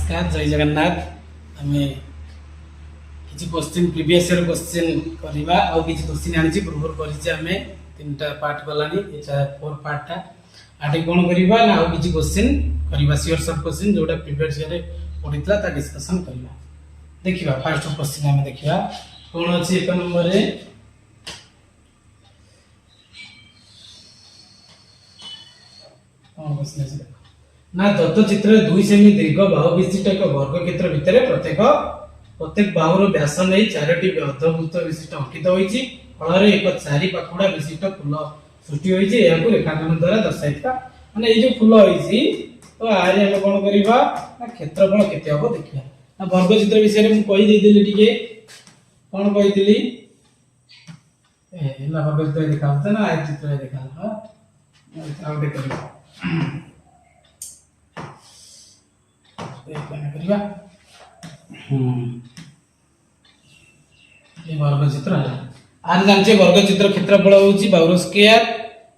नमस्कार जय जगन्नाथ आम किसी क्वेश्चन प्रीवियस ईयर क्वेश्चन करवा आउ किसी क्वेश्चन आनी पूर्व कर तीन पार्ट गलानी ये फोर पार्टा आटे कौन करवा ना आउ किसी क्वेश्चन करवा सियोर सर्ट क्वेश्चन जोटा प्रीवियस ईयर पढ़ीला ता डिस्कशन करवा देखिबा फर्स्ट क्वेश्चन आम देखिबा कौन अछि एक नंबर रे कौन क्वेश्चन अछि ना दत्त चित्र 2 सेमी दीर्घ बाहु विशिष्ट एक वर्ग क्षेत्र भितर प्रत्येक बाहुर व्यास नहीं चारोटी अर्धवृत्त विशिष्ट अंकित होईची फल एक चारि पाखुड़ा विशिष्ट फूल सृष्टि होईची या रेखांकन द्वारा दर्शाइता माने ए जो फूल होईची तो आरे हम कोन करबा ना क्षेत्रफल केते हबो देखिया ना वर्ग चित्र विषय रे मु कहि देइदिली टिके कोन कहिदिली ए ला वर्ग चित्र देखाउता ना आ चित्र देखा हां आउ दे करबा करवा ये वर्ग चित्र आज जानचे वर्ग चित्र क्षेत्रफल होची बाहु स्क्वायर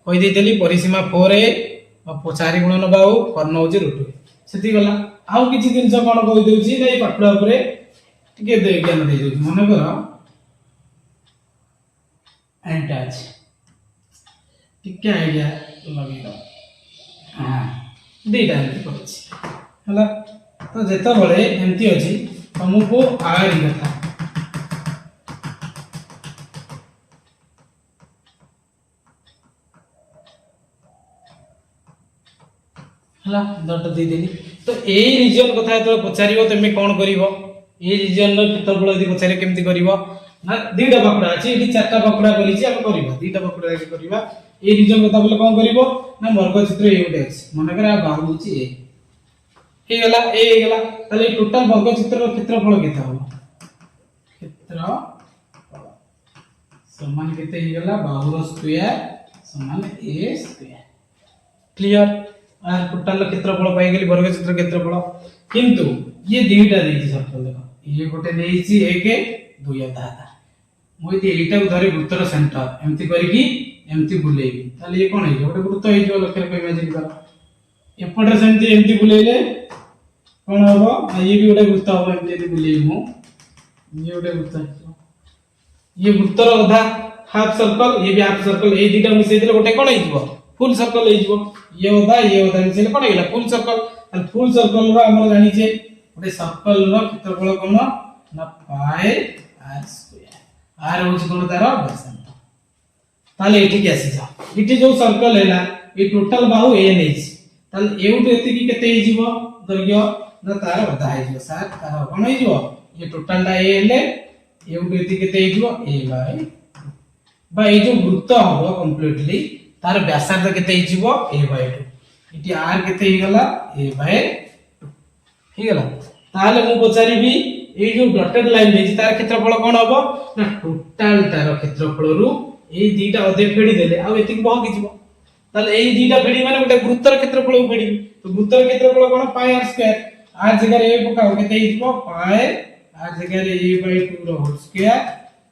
कहि देइतली परिसीमा 4a और 4 गुणन बाहु कर्ण होची √2 सेति गला आउ किछि दिनस कोन कहि देउची नै पाठड़ा ऊपर टिके दे ज्ञान दे देउची मन कर एंटाच टिके आईडिया लगी दो हां देटा पड़छ हला तो जेता बळे एमती अछि हमको आर कथा हला डट दे देली तो ए रीजन कथा तो पचारिबो तमे कोन करिवो ए रीजन रो क्षेत्रफल यदि पचारे केमती करिवो ना दीटा पकड़ा अछि एठी चारटा पकड़ा करिछि हम करिवो दीटा पकड़ा करिवा ए रीजन कथा बोले कोन करिवो ना वर्ग चित्र ए उडे अछि मन करे आ बाहु होछि ए हे गला ताले टोटल वर्ग चित्र क्षेत्रफल केते हो क्षेत्र समान केते हे गला बाहुर स्क्वायर समान a स्क्वायर क्लियर आ टोटल क्षेत्रफल पाई गेली वर्ग चित्र क्षेत्रफल किंतु ये दुईटा देछि सर्कल देखो ये गोटे देछि 1 2 आधा मोइते एटा को धरे वृत्तर सेंटर एमती करिकी एमती बुलेबी ताले ये कोन हे गोटे वृत्त हे जो लक्ष्य को इमेजिन कर एपटे सेमती एमती बुलेले कोन हबो ये भी गोटे वृत्त हबो एमती यदि बुलेइमु ये गोटे वृत्त ये वृत्तर आधा हाफ सर्कल ये भी हाफ सर्कल ए दीटा मिसै दिले गोटे कोन हिजबो फुल सर्कल हिजबो ये आधा मिसैले कोन हेला फुल सर्कल रो हमर जानि छै गोटे सर्कल रो क्षेत्रफल कोन ना पाई r स्क्वायर r होछि कोन तार व्यासार्ध ताले एठी के आसी जा एठी जो सर्कल हैला ए टोटल बाहु a नैछि ताले एउट एति की केते हिजबो दैर्घ्य ना तार आधा हिजबो सात तार कोन हिजबो ये टोटल टा a हेले एउट एति केते हिजबो a बाय ए जो वृत्त हबो कंप्लीटली तार व्यासार्ध केते हिजबो a/2 इटी r केते हि गला a/2 हि गला ताले मु पचारिबी ए जो डॉटेड लाइन देछि तार क्षेत्रफल कोन हबो ना टोटल तार क्षेत्रफल रु ए दीटा अधे फेडी देले आ एति बह किजिबो ताले ए दीटा फेडी माने गोटे वृत्तर क्षेत्रफल फेडी तो वृत्तर क्षेत्रफल कोन पाई r स्क्वायर r जगह रे पकाओ केते हिजबो पाई r जगह रे a/2 रो whole square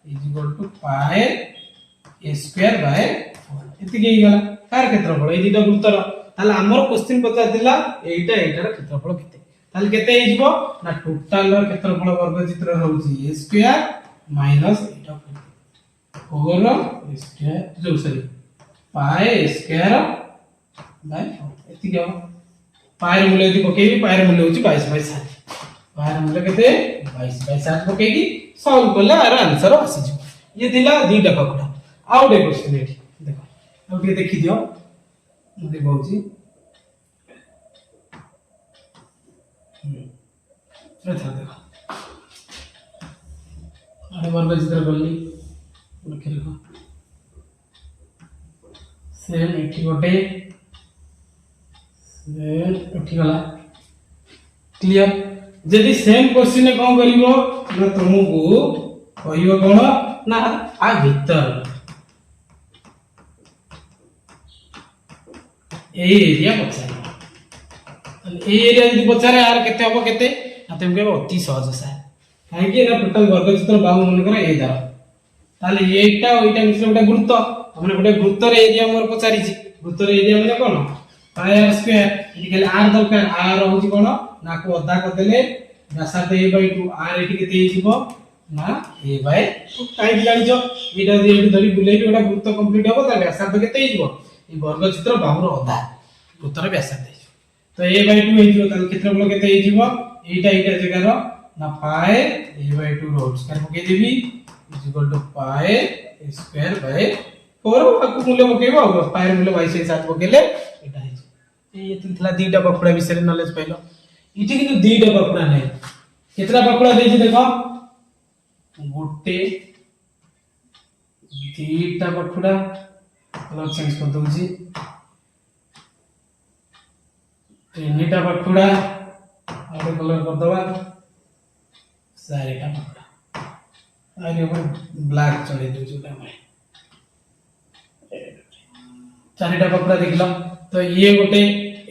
is equal to pi a square by 4 एति के गला कार क्षेत्रफल ए दीटा वृत्तर ताले हमर क्वेश्चन पचा दिला एटा एटार क्षेत्रफल केते ताले केते हिजबो ना टोटल रो क्षेत्रफल वर्ग चित्र रहउची a square minus Etah 4 square जो sorry pi a square by 4 एति के पाई मूल्य यदि पकेबी पाई मूल्य होची 22/7 पाई मूल्य केते 22/7 पकेगी सॉल्व करले आर आंसर आसी जो ये दिला दीटा पकड़ा आउ डे क्वेश्चन एठी देखो अब ये देखि दियो देखौची अच्छा देखो अरे वर्ग चित्र करली लिख लिखो सेम एठी गोटे सेम एठी गला क्लियर यदि सेम क्वेश्चन ने कोन करिवो ना तुमको कहियो कोन ना आ भीतर ए एरिया पचारे ए एरिया यदि पचारे आर केते हबो केते ना तुमके अति सहज सा काहे कि ना टोटल वर्ग चित्र बाहु मन करे ए दार ताले एटा ओइटा मिश्र गोटे वृत्त हमने गोटे वृत्तर एरिया मोर पचारिछि वृत्तर एरिया माने कोन पाई r स्क्वायर इकल r दरकार r होची कोन ना को अदा कर देले व्यासार्ध a/2 r एठी केते हिजिबो ना a/2 काई जानि जो एटा दे एठी धरि बुलेबी ओटा वृत्त कंप्लीट होबो त व्यासार्ध केते हिजिबो ए वर्ग चित्र बाहुर अधा उत्तर व्यासार्ध तो a/2 हिजिबो त क्षेत्रफल केते हिजिबो एटा जगह रो ना पाई a/2 होल स्क्वायर पके देबी is equal to pi square by 4 को मूल्य पकेबो पाई रे मूल्य 22/7 पकेले एटा हिजिबो ये थिला दीटा बखुड़ा विषय नॉलेज पाइलो इठी किंतु दीटा बखुड़ा नै केतरा बखुड़ा देछि देखो गोटे दीटा बखुड़ा कलर चेंज कर दोछि तीनटा बखुड़ा और कलर कर दबा चारटा बखुड़ा आरे ऊपर ब्लैक चले दोछि ओटा मैं चारटा बखुड़ा देखलो तो ये गोटे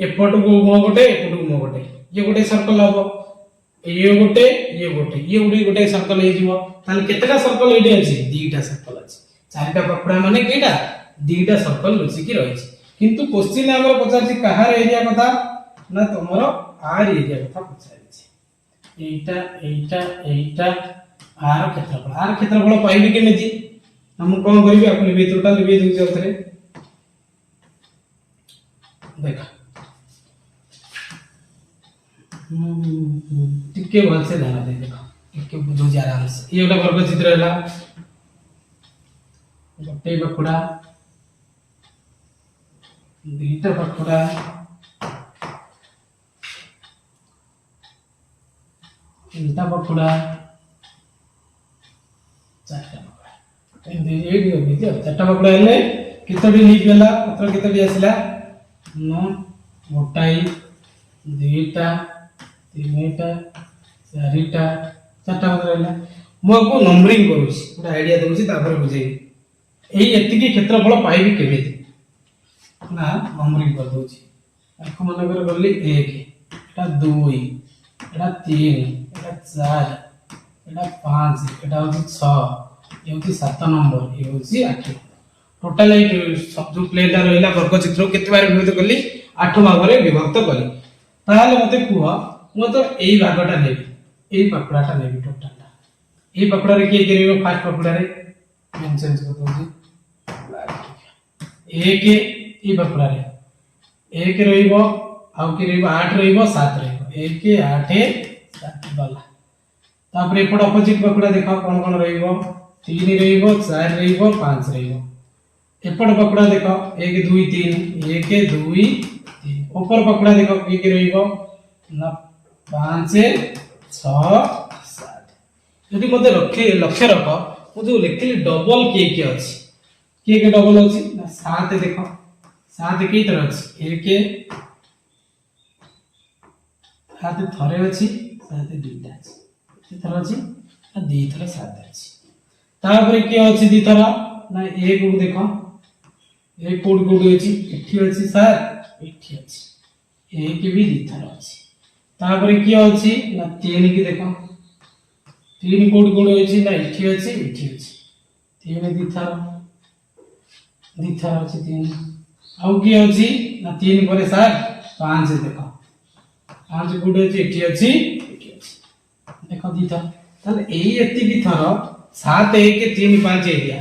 एपट को मो गोटे एपट को मो गोटे ये गोटे सर्कल हबो ये गोटे सर्कल हे जीवो ताले केतेटा सर्कल एडी अछि दीटा सर्कल अछि चारटा पकड़ा माने केटा दीटा सर्कल लुचि की रहिछि किंतु क्वेश्चन हमर पचाछि कहार एरिया कथा ना तमरो आर एरिया कथा पचाछि एटा आर क्षेत्रफल पाइबे केमिति हम कोन करिबे आपण बे टोटल बे दुई जथरे देखा टिके भल से ध्यान दे देखो टिके बुझो जा आराम से ये वाला वर्ग चित्र हैला गोटे बखुड़ा दीटा बखुड़ा तीनटा बखुड़ा चारटा बखुड़ा एंदी एडी होबी जे चारटा बखुड़ा हेले कितडी लीक गेला पत्र कितडी आसिला न मोटाई दीटा तीनटा चारिटा चारटा बखुड़ा हेला मो को नंबरिंग करूछि पूरा आईडिया दोछि तापर बुझेई एई एतिकी क्षेत्रफल पाइबी केमिति ना नंबरिंग कर दोछि आखो मन कर गली 1 एटा 2 एटा 3 एटा 4 एटा 5 एटा होछि 6 ये होछि 7 नंबर ये होछि 8 टोटल सब जो प्लेटा रहिला वर्ग चित्र केते बार विभक्त करली 8 भाग रे विभक्त करली ताले मते कुह मो तो एई भागटा नेबी एई पकड़ाटा नेबी टोटलटा एई पकड़ा रे के करियो फर्स्ट पकड़ा रे मैं चेंज कर दोछि एक ई पकड़ा रे एक रहिबो आउ के रहिबो 8 रहिबो 7 रहिबो 1 8 7 गला तापर एपड अपोजिट पकड़ा देखा कोन कोन रहिबो 3 रहिबो 4 रहिबो 5 रहिबो एपड पकड़ा देखो 1 2 3 1 2 3 ऊपर पकड़ा देखो के रहिबो ना 5 6 7 यदि मते लक्ष्य रखो मु जो लिखली डबल के अछि के डबल अछि ना 7 देखो 7 की तरह अछि 1 7 थरे अछि 7 दुईटा अछि की तरह अछि आ दी थरे 7 अछि तापर के अछि दी थरा ना 1 को देखो एक कोड अछि एठी अछि सर एठी अछि एक भी दी थरा अछि तापर की अछि ना 3 की देखो 3 कोड अछि ना एठी अछि 3 दी थरा अछि 3 आउ की अछि ना 3 परे सर 5 देखो 5 कोड अछि एठी अछि देखो दी थरा ताले एई एति की थरा 7 1 3 5 एरिया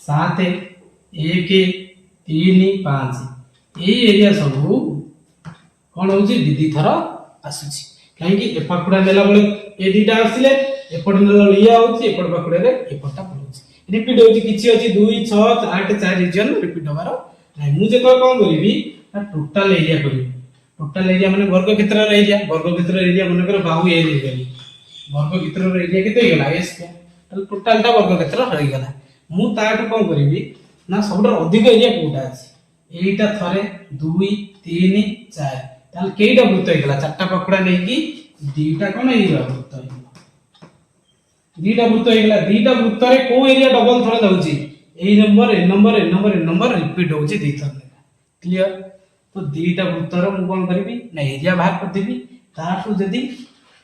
7 1 3 5 एई एरिया सब कोन होची दीदी थर आसुची काहे कि एपकुडा नेला बले ए दीटा आसिले एपड नेला लिया होची एपड पकुडा रे एपडटा पडुची रिपीट होची किछि अछि 2 6 8 4 रीजन रिपीट होबार नै मु जे कोन करिवि ना टोटल एरिया करिवि टोटल एरिया माने वर्ग क्षेत्र रे एरिया माने कर बाहु ए रे गेली वर्ग क्षेत्र रे एरिया केते गेला एस तल टोटलटा वर्ग क्षेत्र रहि गेला मु ताटू कोन करिवि ना सबटर अधिक एरिया कोटा अछि एटा थरे 2 3 4 ताल केइटा वृत्त हेगला चारटा पकड़ा नै कि दीटा कोन एरिया वृत्त हेगला दीटा वृत्त रे को एरिया डबल थरे दउची ए नंबर रिपीट होची दी थर क्लियर तो दीटा वृत्त रे मु कोन करबी ना एरिया बाहर कर देबी ताठू जदी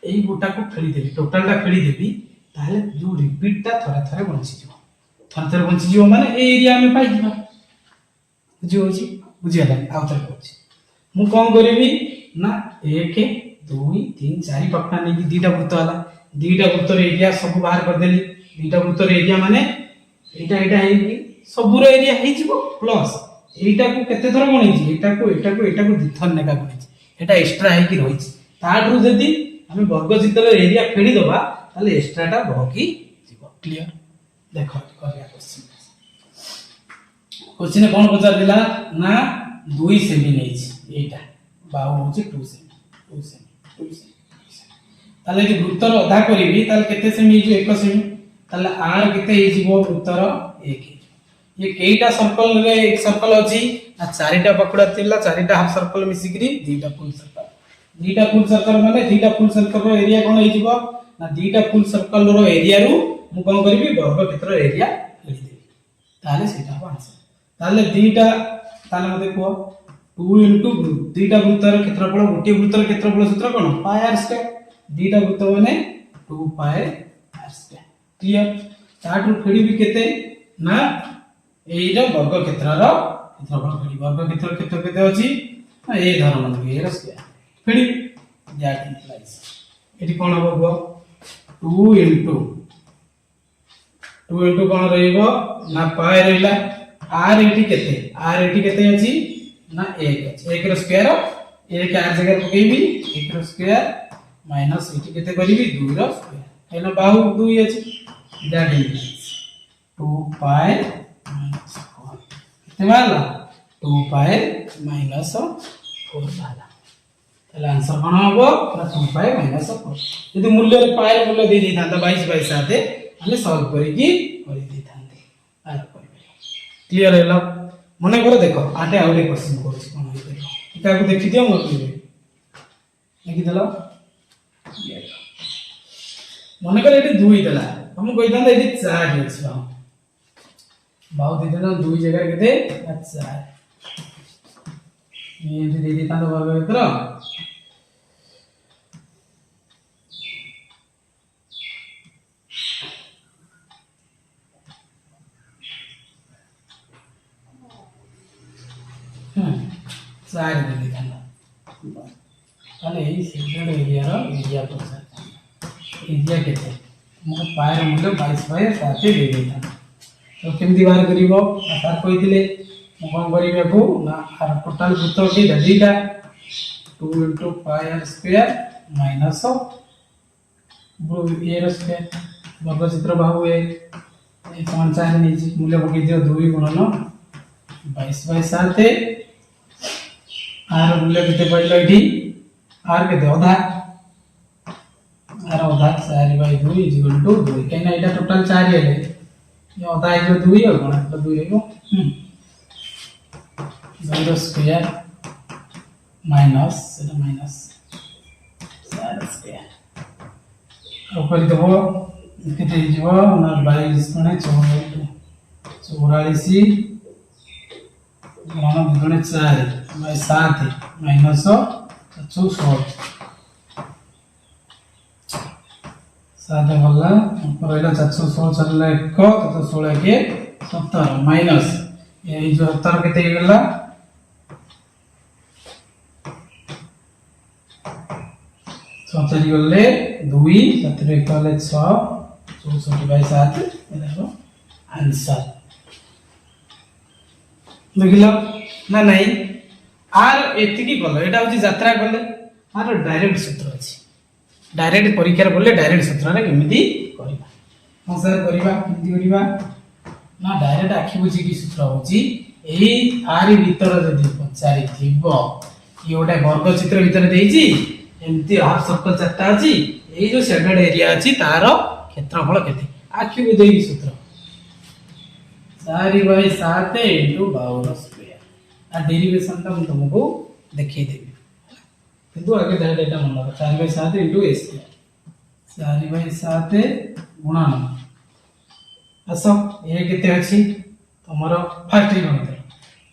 एई गोटा को फेली देबी टोटलटा फेली देबी ताले जो रिपीटटा थरे बंची जो थरे बंची जो माने ए एरिया में पाई जिबा बुझी होची बुझियाला आउतर होची मु कोन करबी ना 1 2 3 4 पटना नहीं दीटा वृत्त हला दीटा वृत्तर एरिया सब बाहर कर देली दीटा वृत्तर एरिया माने एटा है कि सबुर एरिया हे जिवो प्लस एटा को केते थर गणी छी एटा को दिथर नेका गणी छी एटा एक्स्ट्रा है कि रही छी ताडरू जदी हम वर्ग चित्र एरिया फेडी दबा ताले एक्स्ट्राटा बहकी जीव क्लियर देखो करिया क्वेश्चन कोन पचार दिला ना 2 सेमी नै छी एटा बाहु होची 2 सेमी ताले जे वृत्तर अधा करिवि ताले केते सेमी जो 1 सेमी ताले आर केते हे जीवो वृत्तर 1 ये केईटा सर्कल रे एक सर्कल अछि ना चारिटा पकड़ा थिला चारिटा हाफ सर्कल मिसिकरी दीटा फुल सर्कल माने दीटा फुल सर्कल रो एरिया कोन हे जीवो ना दीटा फुल सर्कल रो एरिया रु मु कोन करबी वर्ग क्षेत्र एरिया लिखि देबी ताले सेटा आंसर ताले दीटा ताले मते को 2 इनटू दीटा वृत्तर क्षेत्रफल गोटे वृत्तर क्षेत्रफल सूत्र कोन पाई आर स्क्वायर दीटा वृत्त माने 2 पाई आर स्क्वायर क्लियर ताटू फेडी भी केते ना एइरा वर्ग क्षेत्रर क्षेत्रफल फेडी वर्ग क्षेत्र केते अछि ना ए धर मन के एरा स्क्वायर फेडी दैट इम्प्लाइज एटी कोन हबो 2 इनटू कोन रहइबो ना पाई रहला आर एटी केते अछि ना 1 अछि 1 रो स्क्वायर 1 आर जगह पकेबी 1 रो स्क्वायर माइनस एटी केते करिवि 2 रो स्क्वायर एना बाहु 2 अछि दैट इज 2 पाई माइनस 4 केते वाला 2 पाई माइनस 4 वाला ताले आंसर कोन हबो 2 पाई माइनस 4 यदि मूल्य रे पाई मूल्य दे दी था 22 22 साथे हले सॉल्व करिकी करि दी थांते आर क्लियर है ला मने करे देखो आटे आउले क्वेश्चन करछि कोन होई करियो इका को देखि दियो मत देखि देला मने करे एटी 2 देला हम कहि दांदा एटी 4 अछि बाउ दे देना 2 जगह केते 4 ये दे दे तांदा वर्ग क्षेत्र चार दे देना ताले एई सेंटर एरिया रो एरिया पचार एरिया केते मो पायर मूल्य 22 बाय 7 दे देता तो केमदी बाहर करिवो सर कहिथिले मो कोन करिवे को ना आर टोटल वृत्त के theta 2 * pi r square minus ब्रो ए रो स्क्वायर वर्ग चित्र बाहु ए 5 नै छी मूल्य पकि दियो 2 गुणन 22 बाय 7 आर मूल्य केते पड़लो इठी आर केते आधा आर आधा 4 बाय 2 = 2 केना एटा टोटल 4 हेले ये आधा है जो 2 और गुणा तो 2 है 0 स्क्वायर माइनस सेटा माइनस 4 स्क्वायर ऊपर देखो केते हिजो ना 22 गुणे 44 गुणा गुणे 4 बाय 7 माइनस 16 7 वाला ऊपर रहला 416 चलला 1 तो 16 के 17 माइनस ये जो 17 केते गेला 47 गले 2 17 1 गले 6 64 बाय 7 एदारो आंसर देखिलो ना नहीं आर एतिकी गलो एटा होची यात्रा गले आर डायरेक्ट सूत्र अछि डायरेक्ट परीक्षा बोले डायरेक्ट सूत्र रे केमिति करिबा हम सर करिबा केमिति करिबा ना डायरेक्ट आखि बुझी की सूत्र होची एही आर भीतर जदी पचारि थिबो कि ओटा वर्ग चित्र भीतर देइची एमिति हाफ सर्कल चारटा अछि एही जो शेडेड एरिया अछि तार क्षेत्रफल केते आखि बुझी की सूत्र 4 बाय 7 * 52 स्क्वायर आ डेरिवेशन ता हम तुमको देखि देबी किंतु आगे ध्यान देता मन लगा 4 बाय 7 * a स्क्वायर 4 बाय 7 गुणा असो ए केते अछि तमरो फर्स्ट ही गणित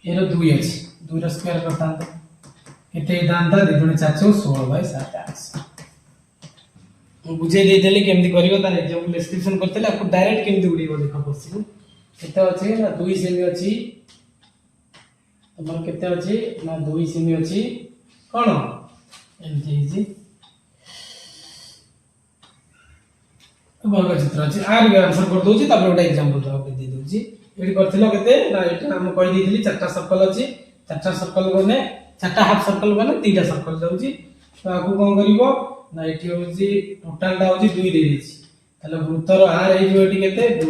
एरो 2 अछि 2 रो स्क्वायर करता केते दांता 2 * 4 16 बाय 7 आंसर हम बुझे दे देली केमति करिवो तार एग्जांपल डिस्क्रिप्शन करतेले आपको डायरेक्ट केमति उडीबो देखो क्वेश्चन केते अछि ना 2 सेमी अछि तमर केते अछि ना 2 सेमी अछि कोन एमति जी वर्ग चित्र अछि आर के आंसर कर दोछि तापर गोटे एग्जांपल दे दोछि एडी करथिलो केते ना एटा हम कहि दिथिली चारटा सर्कल अछि चारटा सर्कल बने चारटा हाफ सर्कल बने तीटा सर्कल जाउछि तो आगु कोन करिवो ना एठी होछि टोटल टा होछि 2 दे दिछि ताले वृत्तर आर ए जो एठी केते 2/2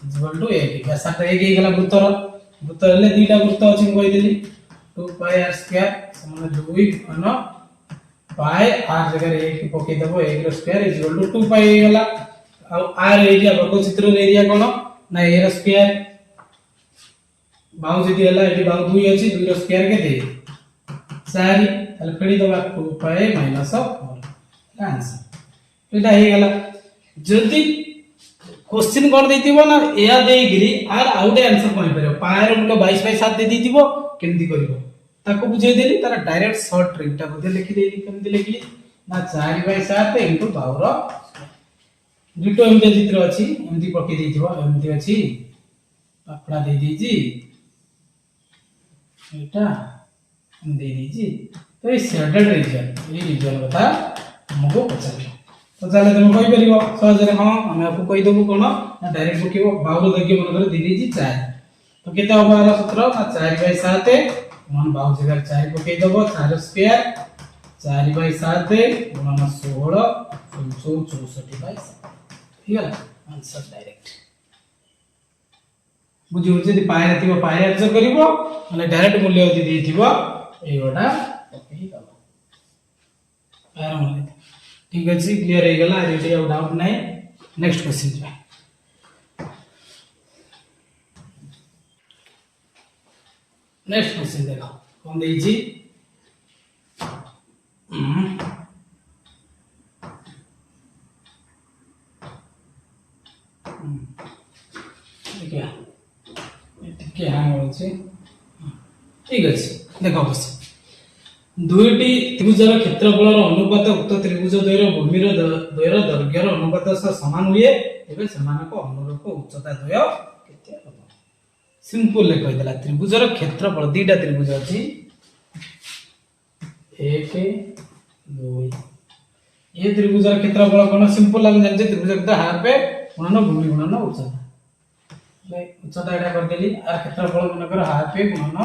इक्वल टू 1 व्यासार्ध 1 हे गेला वृत्तर ले तीटा वृत्त अछि कहि देली 2 पाई r स्क्वायर समान 2 घन पाई r जगह 1 पके देबो 1 रो स्क्वायर इक्वल टू 2 पाई हे गेला आ r एरिया वर्ग चित्र एरिया कोन ना a रो स्क्वायर बाउ जदी हला एठी बाउ 2 अछि 2 रो स्क्वायर केते 4 ताले फेडी दबा 2 पाई माइनस 4 आंसर एटा हे गेला जदी क्वेश्चन कोन देतिबो ना एया देगिरी आर आउटे आंसर कोन परबो पायर मूल्य 22/7 दे दितिबो केमती करबो ताको बुझाई देली तारा डायरेक्ट शॉर्ट ट्रिक ता बुझे लिखि देली केमती लिखली ना 4/7 इनटू बाउर दुटो एमते चित्र अछि एमती पके देतिबो एमती अछि पापड़ा दे दीजी एटा हम दे दीजी तो ये शेडेड रीजन कथा हमको पचारियो तो चले तुम कहि परिबो सहज रे हां हम आपको कहि देबो कोन ना डायरेक्ट पकेबो बाउर दैके मन करे दे दीजी 4 तो केते होबा र सूत्र ना 4/7 मन बाउ जगह 4 पके देबो 4 स्क्वायर 4/7 गुणन 16 64/7 ठीक है आंसर डायरेक्ट बुझी हो जदी पाए थिबो पाए आंसर करिवो माने डायरेक्ट मूल्य यदि देथिबो ए गोटा पकेही गलो आराम ले ठीक अछि क्लियर हे गेला एटी आउट डाउट नै नेक्स्ट क्वेश्चन जा नेक्स्ट क्वेश्चन देखो कोन देई छी देखिए ठीक है ठीक अछि देखो बस दुईटी त्रिभुजर क्षेत्रफलर अनुपात उक्त त्रिभुज द्वयर भूमिर द्वयर दैर्घ्यर अनुपात सह समान हुए एबे समानक अनुरूप उच्चता द्वय केते हबो सिंपल ले कहि देला त्रिभुजर क्षेत्रफल दीटा त्रिभुज अछि 1 2 ये त्रिभुजर क्षेत्रफल कोन सिंपल हम जानि त्रिभुज के हाफ पे गुणन भूमि गुणन उच्चता ले उच्चता एटा कर देली आर क्षेत्रफल मन कर हाफ पे गुणन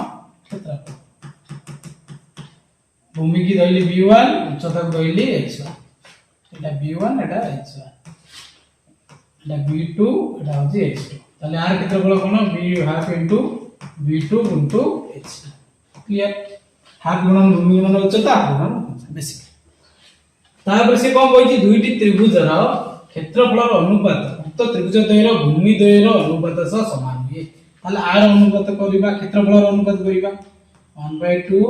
क्षेत्रफल भूमि की दैली v1 उच्चता को दैली h1 एटा v1 एटा h1 एटा v2 एटा होजी h2 ताले आर क्षेत्रफल कोन v half into v2 into h clear half गुणन भूमि गुणन उच्चता गुणन बेसिक तापर से कोन कहि दुईटी त्रिभुजर क्षेत्रफलर अनुपात उक्त त्रिभुज द्वयर भूमि द्वयर अनुपात सह समान हुए ताले आर अनुपात करबा क्षेत्रफलर अनुपात करबा 1/2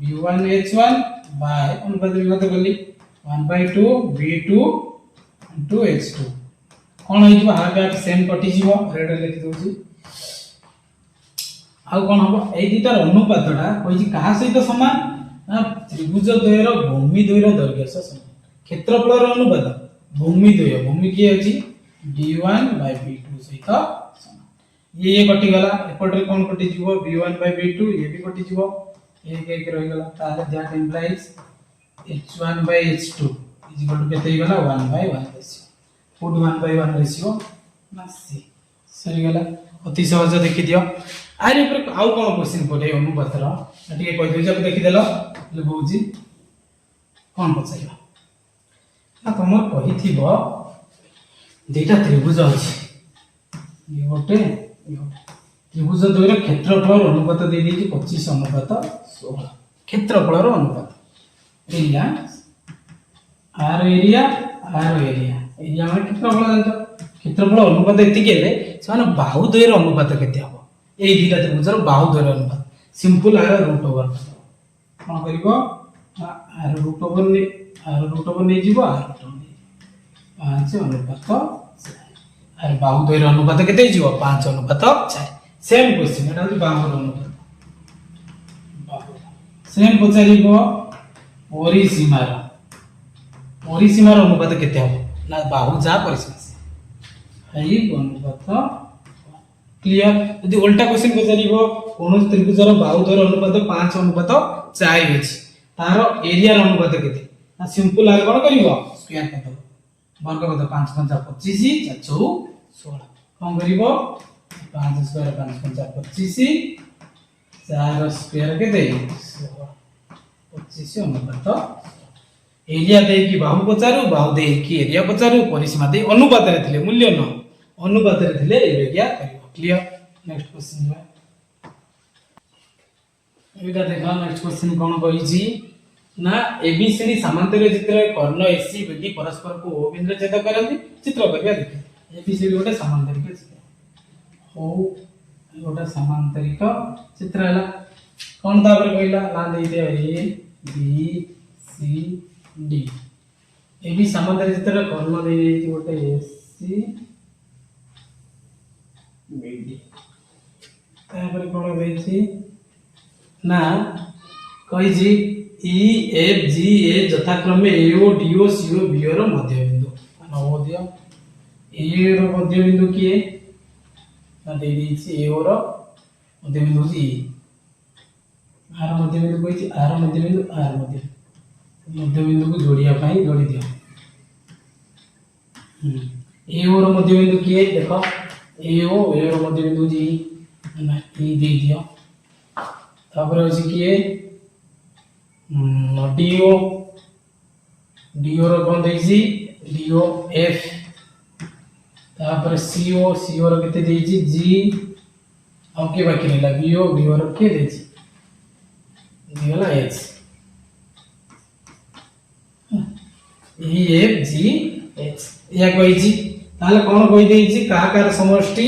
v1 h1 by अनुपात विभाग करली 1/2 v2 into h2 कोन होई जबा हाफ हाफ सेम कटि जीवो रेड लिखि दोजी आ कोन हबो एई दिटार अनुपातटा होई कहा सहित समान ना त्रिभुज द्वयर भूमि द्वयर दैर्घ्य सह समान क्षेत्रफलर अनुपात भूमि द्वय भूमि की अछि d1 by b2 सहित समान ये कटि गला एपटरे कोन कटि जीवो v1 by v2 ये भी कटि जीवो एक एक रहि गला ताले that implies h1 by h2 is equal to केते गला 1/1 रेशियो पुट 1/1 रेशियो ना सी सरी गला अति सहज देखि दियो आरे पर आउ कोन क्वेश्चन पडे अनुपातर एटी कहि दियो जब देखि देलो ले बहुजी कोन पछाइबा ना तमर कहि थिबो दुईटा त्रिभुज अछि ये गोटे त्रिभुज द्वयर क्षेत्रफलर अनुपात दे देछि 25 अनुपात 16 क्षेत्रफलर अनुपात एरिया आर एरिया एरिया में क्षेत्रफल जानतो क्षेत्रफल अनुपात एति केले समान बाहु द्वयर अनुपात केते हबो एई दुईटा त्रिभुजर बाहु द्वयर अनुपात सिंपल आर रूट ओवर कोन करिवो आर रूट ओवर नै जीवो आर रूट ओवर 5 अनुपात आर बाहु द्वयर अनुपात केते जीवो 5 अनुपात 4 सेम क्वेश्चन एटा होती बाहुर अनुपात बाहु सेम पचारिबो परिसीमार अनुपात केते हो ना बाहु जा परिसीमा हई अनुपात क्लियर यदि उल्टा क्वेश्चन पचारिबो कोन त्रिभुजर बाहु द्वयर अनुपात 5 अनुपात 4 अछि तार एरिया अनुपात केते ना सिंपल आर कोन करिवो स्क्वायर कर दबो वर्ग कत 5 5 25 4 चौ 16 कौन करिवो 5 स्क्वायर 5 5 25 4 स्क्वायर केते 16 25 अनुपात एरिया दे कि बाहु पचारू बाहु दे कि एरिया पचारू परिसीमा दे अनुपात रे थिले मूल्य न अनुपात रे थिले एरिया करिवो क्लियर नेक्स्ट क्वेश्चन बा एटा देखा नेक्स्ट क्वेश्चन कोन कहिजी ना एबीसीडी समांतर चित्र कर्ण एसी बीडी परस्पर को ओ बिंदु छेद करंती चित्र करिया देखि एबीसीडी गोटे समांतरिक चित्र हो गोटे समांतरिक चित्र हला कोन तापर कहला ना दे दे A B C D AB समांतर चित्र कर्ण दे दे गोटे एसी बीडी तापर कोन देछि ना कहिजी ई एफ जी ए यथाक्रमे ए ओ डी ओ सी ओ बी रो मध्य बिंदु नवोदय ए रो मध्य बिंदु किए ना दे दी ए ओ रो मध्य बिंदु जी आर मध्य बिंदु कहि आर मध्य बिंदु आर मध्य बिंदु को जोड़िया पाई जोड़ी दियो ए ओ रो मध्य बिंदु किए देखो ए रो मध्य बिंदु जी ना ई दे दियो तापर अछि किए डीओ डीओ रो कोन देछि डीओ एफ तापर सीओ सीओ रो केते देछि जी आ के बाकी रहला बीओ बीओ रो के देछि दिला H E F G H या कहिछि ताले कोन कहि देछि काकार समष्टि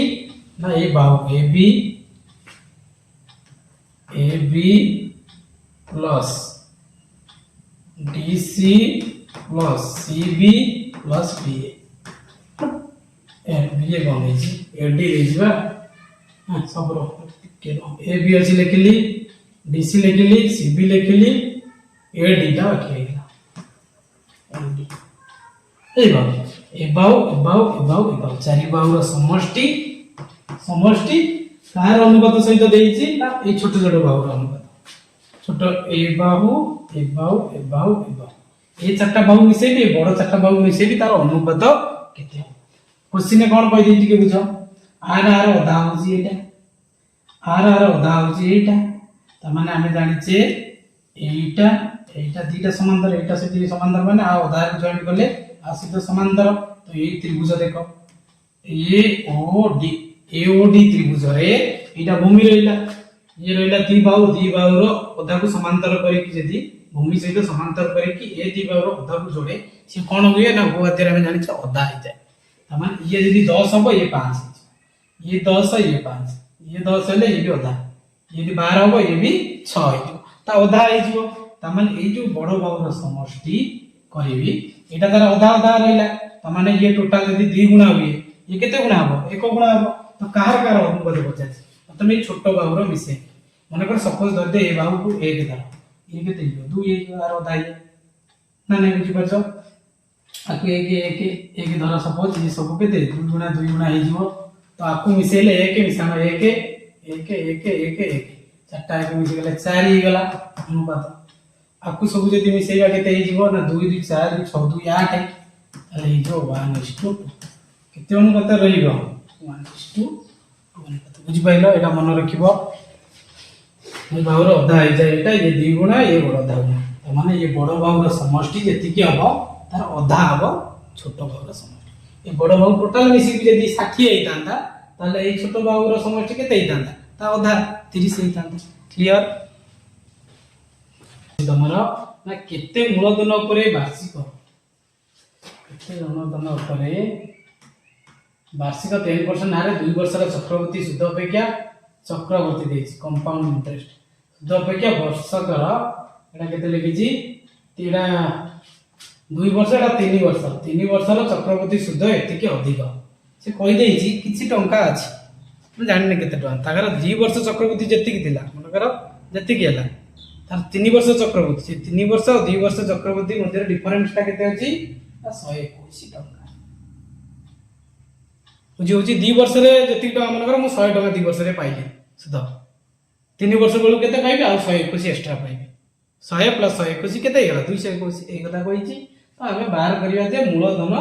ना ए बाहु A B plus DC plus CB plus BA BA कौन है जी AD लेजिबा हां सब रो के AB अछि लेखिली DC लेखिली CB लेखिली AD टा रखिएला AD एबाउ चारि बाहु रो समष्टि कार अनुपात सहित देइछि ना ए छोट छोट बाहु रो अनुपात छोट ए बाहु ए ए चारटा बाहु मिसे भी बड़ चारटा बाहु मिसे भी तार अनुपात केते क्वेश्चन ने कोन कहि देछि के बुझो आर अधा होछि एटा आर अधा होछि एटा त माने हमें जानि छे एटा दीटा समांतर एटा से दी समांतर माने आ अधा जॉइंट करले आ सीधा समांतर तो ए त्रिभुज देखो AOD त्रिभुज रे एटा भूमि रहला ये रहला दी बाहु रो अधा को समांतर करी कि यदि भूमि सहित समांतर करी कि ए दी बाहु रो अधा को जोड़े से कोन हुए ना वो अध्याय में जानि छ अधा हो जाए तमाम ये यदि 10 हो ये 5 ये 10 ये 5 ये 10 हेले ये भी अधा यदि 12 हो ये भी 6 हो ता अधा हो जिवो तमाम ए जो बड़ो बाहु रो समष्टि करिवि एटा तार अधा रहला तमाने ये टोटल यदि 2 गुणा हुए ये केते गुणा हो 1 गुणा हो तो कार अनुपात बचाछि तमे छोट बाहु रो मिसे माने कर सपोज धर दे ए बाहु को 1 धर ये केते 2 1 आर अधा ये ना नहीं बुझि परछो आकु 1 धर सपोज ये सब केते 2 गुणा हे जिवो तो आकु मिसेले 1 मिसानो 1 चारटा 1 मिसे गेले 4 हे गेला अनुपात आकु सब जदी मिसेबा केते हे जिवो ना 2 2 4 6 2 8 अरे जो 1:2 केते अनुपात रहिबो 1:2 अनुपात बुझि पाइलो एटा मन रखिबो बाहु रो अधा हे जाय एटा ये 2 गुणा ये बड़ अधा गुणा तो माने ये बड़ बाहु रो समष्टि जति कि हबो तार अधा हबो छोट बाहु रो समष्टि ये बड़ बाहु टोटल मिसी कि यदि 60 हे तांता ताले ए छोट बाहु रो समष्टि केते हे तांता ता अधा 30 हे तांता क्लियर तमरा ना केते मूलधन उपरे वार्षिक केते मूलधन उपरे वार्षिक 10% हारे 2 वर्ष रा चक्रवर्ती सुध अपेक्षा चक्रवर्ती देछि कंपाउंड इंटरेस्ट सुध अपेक्षा वर्षकर एटा केते लिखिछि तेरा 2 वर्ष एटा 3 वर्ष रा चक्रवर्ती सुध एति के अधिक से कहि देछि किछि टंका अछि हम जानि केते टंका तागर 2 वर्ष चक्रवर्ती जति कि दिला मनकर जति कि हला तार 3 वर्ष चक्रवर्ती से 3 वर्ष और 2 वर्ष चक्रवर्ती मध्ये डिफरेंस ता केते अछि 121 टंका बुझी होची 2 वर्ष रे जति टका मनकर मु 100 टका 2 वर्ष रे पाइले सुध 3 वर्ष बेलु केते पाइबे आ 121 एक्स्ट्रा पाइबे 100 प्लस 121 केते हेला 221 ए कथा कहिची तो हमें बाहर करिया जे मूलधन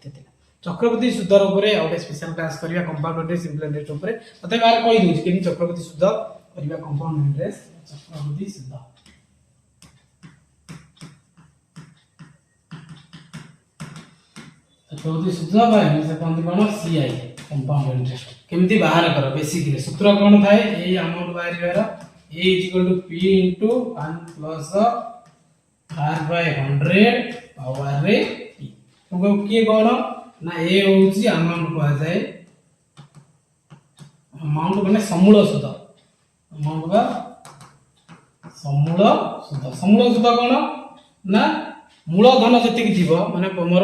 एते थिला चक्रवर्ती सुधर ऊपर आउट स्पेशल क्लास करिया कंपाउंड इंटरेस्ट सिंपल इंटरेस्ट ऊपर तते बार कहि दूची कि चक्रवर्ती सुधर करिया कंपाउंड इंटरेस्ट चक्रवर्ती सुधर चक्रवर्ती सुधर बाय से कोन कोन सीआई कंपाउंड इंटरेस्ट केमती बाहर कर बेसिकली सूत्र कोन थाए ए अमाउंट बाहर कर a = p * 1 plus r by 100 power रे p तो की कोन ना ए होची अमाउंट को आ जाए अमाउंट माने समूल सुध अमाउंट का समूल सुध कोन ना मूल धन जति थीबो माने मोर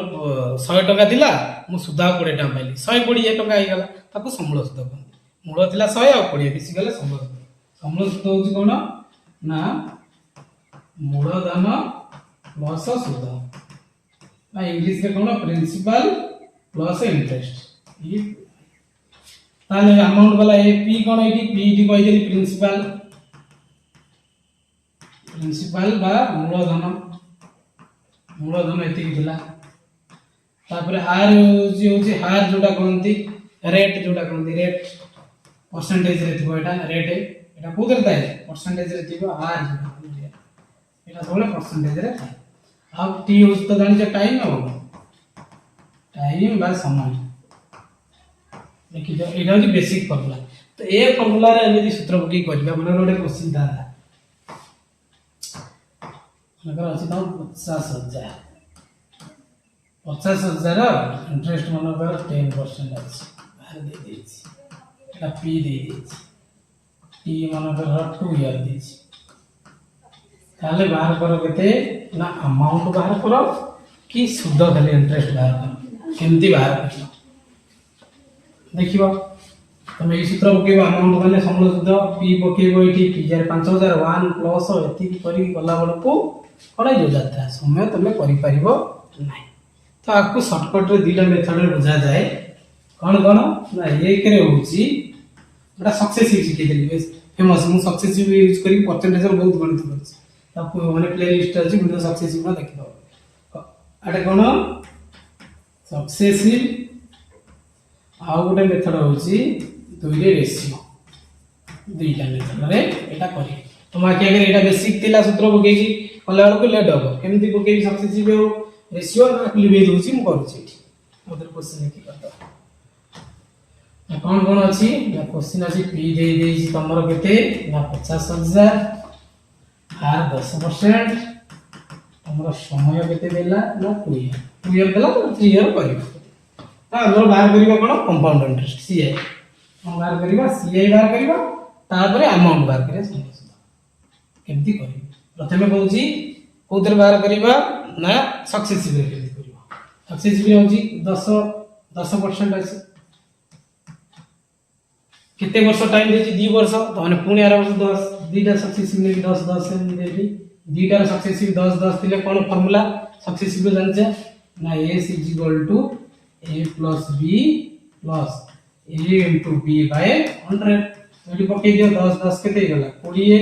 100 टका दिला मु सुधा 20 टका पाइली 120 टका आइ गला ताको समूल सुध कहंती मूल थिला 100 आ 20 बेसी गले समूल सुध होची कोन ना मूल धन प्लस सुध ना इंग्लिश रे कोन प्रिंसिपल प्लस इंटरेस्ट ई ताले अमाउंट वाला ए पी कोन एठी पी टी कहि देली प्रिंसिपल बा मूलधन एति थिला तापर आर होची हार जोटा कोनती रेट जोटा कोनती रेट परसेंटेज रे थिबो एटा रेट एटा कोदर ताई परसेंटेज रे थिबो आर जोटा एटा सबले परसेंटेज रे थाई अब टी होची तो जानि टाइम हो टाइम बा समय देखि जो एटा होची बेसिक फार्मूला तो ए फार्मूला रे यदि सूत्र पकी करबा मन रोडे क्वेश्चन था अगर अछि त 50,000 इंटरेस्ट मन पर 10% अछि बाहर दे देछि एटा पी दे देछि टी मन पर 2 ईयर देछि ताले बाहर करो केते ना अमाउंट बाहर करो कि सुध खाली इंटरेस्ट बाहर करो केमती बाहर करो देखिबो तमे ई सूत्र पकेबो अमाउंट माने समूल सुध पी पकेबो एठी पी 5001 प्लस एति करी गला बळको कोन जो जात्रा समय तमे करि परिबो नाही तो आपको शॉर्टकट रे दीटा मेथड रे बुझा जाए कोन कोन ना एक रे होची एटा सक्सेसिव सिखि देली फेमस मु सक्सेसिव यूज करी परसेंटेज बहुत गणित करछि आपको माने प्ले लिस्ट अछि वीडियो सक्सेसिव ना देखि दो एटा कोन सक्सेसिव आउ गोटे मेथड होची दुइरे रेशियो दुइटा मेथड रे एटा करी तो माके अगर एटा बेसिक तिला सूत्र बगेजी कला को लेट हो केमती बगेजी सक्सेसिव हो रेशियो ना लिबे दोची मु करू छी मोदर क्वेश्चन की करता कौन कौन अछि या क्वेश्चन अछि पी दे देजी तमरो केते ना 50,000 आर 10% तमरो समय केते देला ना 2 ईयर देला तो 3 ईयर करियो ता हमर बाहर करिबा कोन कंपाउंड इंटरेस्ट सीआई हम बाहर करिबा सीआई बाहर करिबा तापरे अमाउंट बाहर करिया समझ केमती करियो प्रथमे कहूची कोतर बाहर करिबा ना सक्सेसिव रे केमती करिबा सक्सेसिव होची 10% अछि कितने वर्ष टाइम देची 2 वर्ष तो माने पुणी आर वर्ष 10 दीटा सक्सेसिव ने 10 देली दीटा सक्सेसिव 10 दिले कोन फार्मूला सक्सेसिव जानछे ना s = a plus b plus a into b by 100 AD पके दियो 10 केते गला 20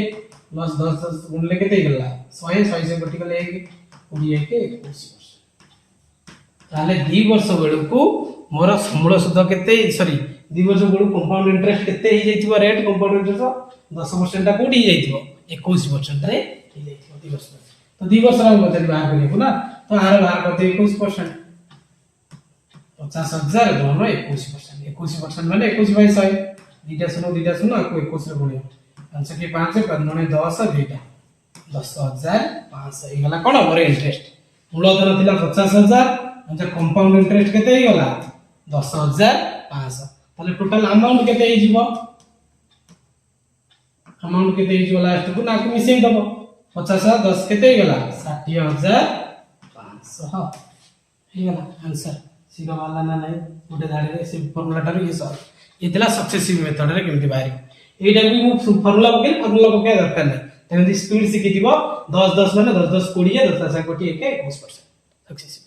प्लस 10 गुणले केते गला 100 से कटि गले 20 के 21 ताले 2 वर्ष बेलकू मोर समूल सुध केते सॉरी 2 वर्ष बेलू कंपाउंड इंटरेस्ट केते ही जाइतिबो रेट कंपाउंड इंटरेस्ट 10% ता कोडी जाइतिबो 21% रे ही जाइतिबो 2 वर्ष तो 2 वर्ष रा बदली बाहर करियो ना तो आर बाहर करते 21% 50,000 गुणन 21% माने 21/100 दीटा सुनो आपको 21 रे गुणियो 5 के 5 5 10 दीटा 10,500 गला कोन मोर इंटरेस्ट मूलधन थिला 50,000 म्हणजे कंपाउंड इंटरेस्ट केते ही गला 10,500 ताले टोटल अमाउंट केते ही जीवो अमाउंट केते ही जीवो लास्ट को नाको मिसेई दबो 50 10 केते ही गला 60,500 ही गला आंसर सीधा वाला ना नहीं गोटे धाड़ी रे से फार्मूला टार ये सॉल्व इतला सक्सेसिव मेथड रे केमति बाहरी एटा भी मु फार्मूला पके दरकार नै तेमति स्पीड सिखिथिबो 10 माने 10 20 10 कोटी 21% सक्सेसिव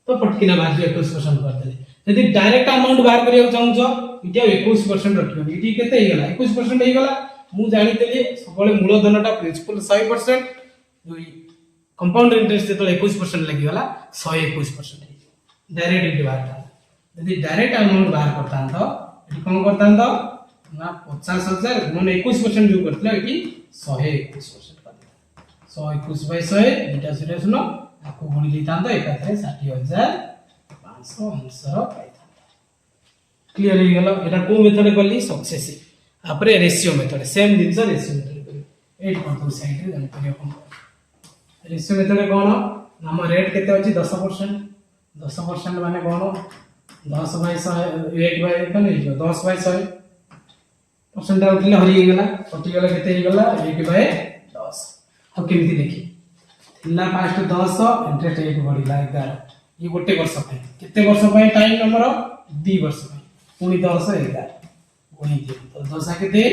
तो पटकिना बाहर 21% कर देले यदि डायरेक्ट अमाउंट बाहर करियो चाहूछो इटा 21% रखियो इटी केते हे गला 21% हे गला मु जानितले सबले मूलधनटा प्रिंसिपल 100% जो कंपाउंड इंटरेस्ट तो 21% लागि गला 121% डायरेक्ट इनटू बाहर था यदि डायरेक्ट अमाउंट बाहर करता तो एटी कोन करता तो ना 50,000 गुणन 21% जो करथिला एटी 121% कर 121 बाय 100 एटा सेटा सुनो आपको गुणी देता तो एकाथरे 60,500 आंसर पाइता क्लियर हो गेल एटा को मेथड करली सक्सेसिव आपरे रेशियो मेथड सेम दिनस रेशियो मेथड करी 8 पर साइड रे जानि करियो कोन रेशियो मेथड कोन नाम रेट केते अछि 10% 10% माने कोन 10 बाय 100 8 बाय कने 10 बाय 100 परसेंट उठले हरि गेला कटि गेला केते हे गेला 1 बाय 10 अब केमिति देखि थिला फास्ट 10 इंटरेस्ट 1 बढ़िला 11 ये गोटे वर्ष पे केते वर्ष पे टाइम हमर 2 वर्ष पे पुनी 10 11 गुणी दे तो 10 केते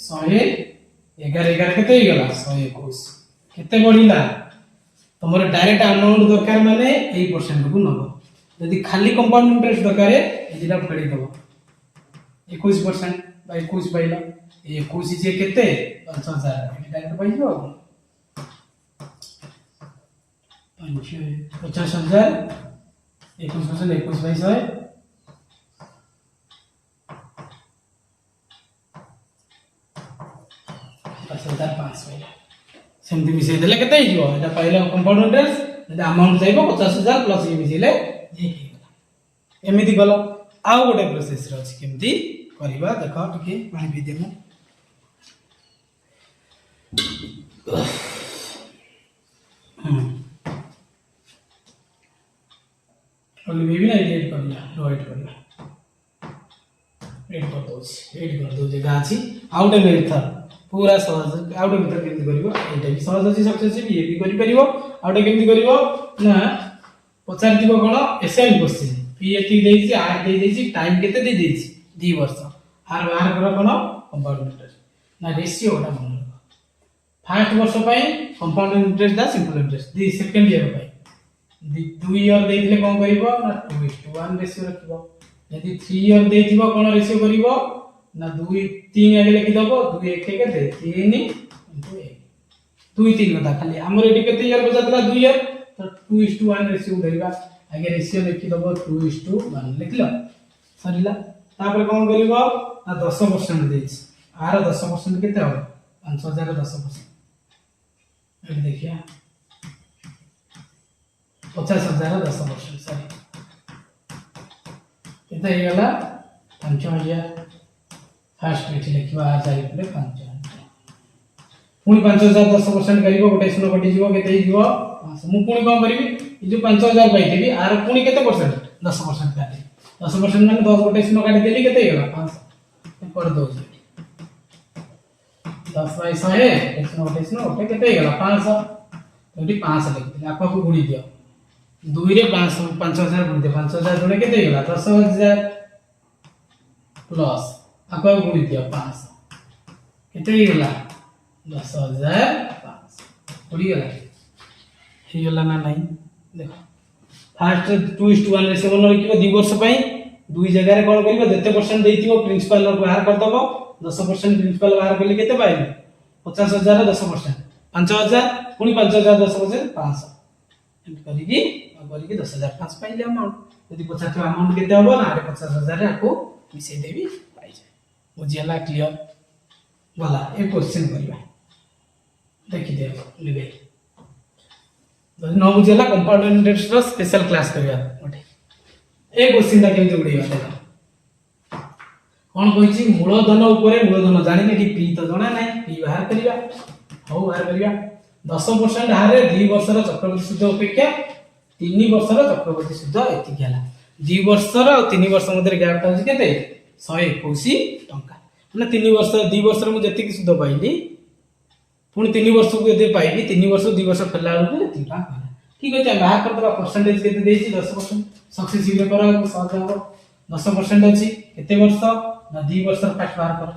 100 11 11 केते हे गेला 121 केते बढ़िला तमरो डायरेक्ट अमाउंट दरकार माने 8% को नबो यदि खाली कंपाउंड इंटरेस्ट दरकार एदिरा फेडी दबो 21% बाय 21 पाइला 21 जे केते 5000 एडी डायरेक्ट पाइलो 50,000 21% 21 बाय 100 50,500 सेमती मिसे देले केते हिजो एटा पाइला कंपाउंड इंटरेस्ट यदि अमाउंट जाइबो 50,000 प्लस ये मिसिले ये के गला एमिति गलो आउ गोटे प्रोसेस रे अछि केमती करबा देखो टिके पानी पी देमु ओली बेबी ना एडिट कर दिया राइट कर दिया एड कर दो जगह अछि आउट मेथड पूरा सहज आउट मेथड केमती करबो एटा भी सहज अछि सक्सेसिव ये भी करि परिबो आउट केमती करबो ना पचार दिबो कोन एसएम क्वेश्चन पी एटी देछि आर दे देछि टाइम केते दे देछि 2 वर्ष आर बाहर कर कोन कंपाउंड इंटरेस्ट ना रेशियो ओटा मन फर्स्ट वर्ष पई कंपाउंड इंटरेस्ट दा simple interest the second year पई 2 ईयर देथिले कोन करिवो ना 2:1 रेशियो रखिवो यदि 3 ईयर देथिबो कोन रेशियो करिवो ना 2 3 आगे लिखि दबो 2 1 केते 3 * 1 2 3 कथा खाली हमर एटी केते ईयर बजातला 2 ईयर तो 2:1 रेशियो धरिबा आगे रेशियो लिखि दबो 2:1 लिखलो सरिला तापर कोन करिवो ना 10% देछि आर 10% केते हो 5000 10% एटी देखिया 50,000 10% सॉरी केते हे गला 5000 फर्स्ट एटी लिखिबा आ जाई पले 5000 पुनी 5000 10% करिवो गोटे सुनो कटि जीवो केते हे जीवो मु पुनी कोन करिवि ई जो 5000 पाइथिबि आर पुनी केते परसेंट 10% काटि 10% माने 10 गोटे सुनो काटि देली केते हे गला 500 कर दो 10 बाय 100 है सुनो गोटे केते हे गला 500 एटी 500 लिखि दिले आपा को गुणी दियो 2 रे 500 5000 गुणी दे 5000 जोड़े केते हे गला 10000 प्लस आपा को गुणी दियो 500 केते हे गला 10,500 पड़ी गला हे गला ना नहीं देखो फर्स्ट 2:1 रेशियो बन रखिबो 2 वर्ष पई 2 जगह रे कोन करिवो जते परसेंट देइथिबो प्रिंसिपल बाहर कर दबो 10% प्रिंसिपल बाहर करले केते पाइबो 50,000 10% 5,000 पुनी 5,000 10% 500 एंड करिकी 10,500 पाइले अमाउंट यदि 50 अमाउंट केते होबो ना 50,000 रे आपको मिसे देबी पाइ जाय बुझियला क्लियर वाला एक क्वेश्चन करिवा देखि देबो लिबे जदि न बुझियला कंपाउंड इंटरेस्ट रो स्पेशल क्लास करिया ओटे ए क्वेश्चन ता केमते उडैबा देखो कोन कहिछि मूलधन ऊपर मूलधन जानिने कि पी तो जणा नै पी बाहर करिवा हो बाहर करिवा 10% हारे 2 वर्षर चक्रवर्ती सूद अपेक्षा 3 वर्षर चक्रवर्ती सूद एति गेला 2 वर्षर और 3 वर्ष मध्ये गैप था केते 121 टंका माने 3 वर्ष 2 वर्षर मु जति कि सूद पाइली पुनी 3 वर्ष को यदि पाइबी 3 वर्ष 2 वर्ष फेला को एति टा ठीक अछि बाहर कर दबा परसेंटेज केते देछि 10% सक्सेसिव रे करा सहज हो 10% अछि केते वर्ष ना 2 वर्ष फर्स्ट बाहर कर